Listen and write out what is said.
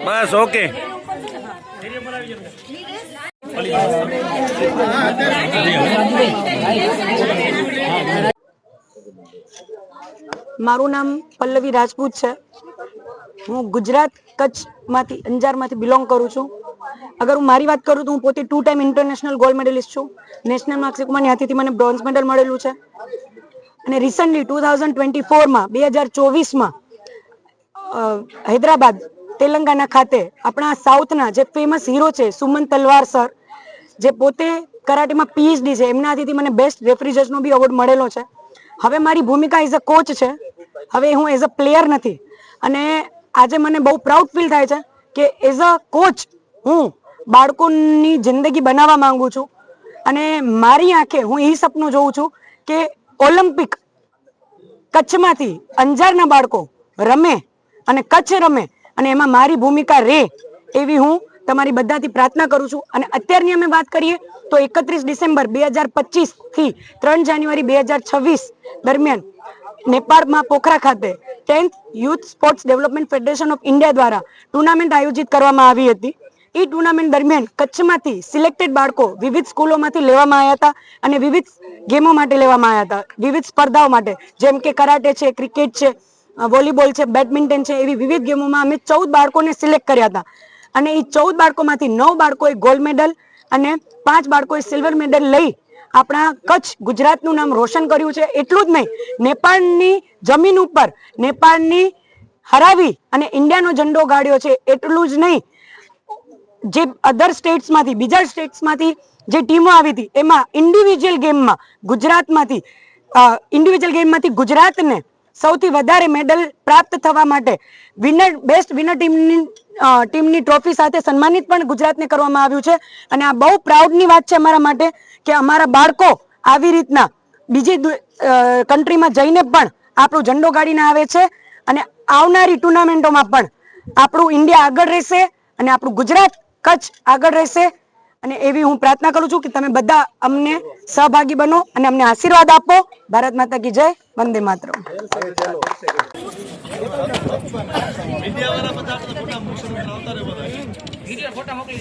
બસ okay. મારું નામ પલ્લવી રાજપૂત છે. હું ગુજરાત કચ્છમાંથી અંજારમાંથી બિલોંગ કરું છું. અગર હું મારી વાત કરું તો હું પોતે 2 ટાઈમ ઇન્ટરનેશનલ ગોલ્ડ મેડલિસ્ટ છું. નેશનલમાં અક્ષય કુમારની હાથેથી મને બ્રોન્ઝ મેડલ મળેલું છે. અને રિસન્ટલી 2024માં 2024માં હૈદરાબાદ તેલંગાણા ખાતે આપણા સાઉથના જે ફેમસ હીરો છે સુમન તલવાર સર, જે પોતે કરાટેમાં પીએચડી છે, એમના હાથેથી મને બેસ્ટ રેફરી જજનો બી એવોર્ડ મળેલો છે. હવે મારી ભૂમિકા એઝ અ કોચ છે. હવે હું એઝ અ પ્લેયર નથી. અને આજે મને બહુ પ્રાઉડ ફીલ થાય છે કે એઝ અ કોચ હું બાળકોની જિંદગી બનાવવા માંગુ છું. અને મારી આંખે હું એ સપનું જોઉં છું કે ઓલિમ્પિક કચ્છમાંથી અંજારના બાળકો રમે અને કચ્છ રમે અને એમાં મારી ભૂમિકા રહે એવી હું તમારી બધાથી પ્રાર્થના કરું છું. અને અત્યારની અમે વાત કરીએ તો 31 ડિસેમ્બર 2025 થી 3 જાન્યુઆરી 2026 દરમિયાન નેપાળમાં પોખરા ખાતે 10th youth sports development federation of India દ્વારા ટુર્નામેન્ટ આયોજિત કરવામાં આવી હતી. એ ટુર્નામેન્ટ દરમિયાન કચ્છમાંથી સિલેક્ટેડ બાળકો વિવિધ સ્કૂલોમાંથી લેવામાં આવ્યા હતા અને વિવિધ ગેમો માટે લેવામાં આવ્યા હતા, વિવિધ સ્પર્ધાઓ માટે, જેમ કે કરાટે છે, ક્રિકેટ છે, વોલીબોલ છે, બેડમિન્ટન છે, એવી વિવિધ ગેમોમાં અમે 14 બાળકોને સિલેક્ટ કર્યા હતા. અને એ 14 બાળકોમાંથી 9 બાળકોએ ગોલ્ડ મેડલ અને 5 બાળકોએ સિલ્વર મેડલ લઈ આપણા કચ્છ ગુજરાતનું નામ રોશન કર્યું છે. એટલું જ નહીં, નેપાળની જમીન ઉપર નેપાળની હરાવી અને ઇન્ડિયાનો ઝંડો ગાળ્યો છે. એટલું જ નહીં, જે અધર સ્ટેટ્સમાંથી બીજા સ્ટેટ્સમાંથી જે ટીમો આવી હતી એમાં ઇન્ડિવિજ્યુઅલ ગેમમાંથી ગુજરાતને સૌથી વધારે મેડલ પ્રાપ્ત થવા માટે બેસ્ટ વિનર ટીમની ટ્રોફી સાથે સન્માનિત પણ ગુજરાતને કરવામાં આવ્યું છે. અને આ બહુ પ્રાઉડની વાત છે અમારા માટે કે અમારા બાળકો આવી રીતના બીજી કન્ટ્રીમાં જઈને પણ આપણો ઝંડો ગાડીને આવે છે. અને આવનારી ટુર્નામેન્ટોમાં પણ આપણું ઇન્ડિયા આગળ રહેશે અને આપણું ગુજરાત કચ્છ આગળ રહેશે. અને એવી હું પ્રાર્થના કરું છું કે તમે બધા અમને સહભાગી બનો અને અમને આશીર્વાદ આપો. ભારત માતા કી જય. વંદે માતરમ. ફોટા મોકલી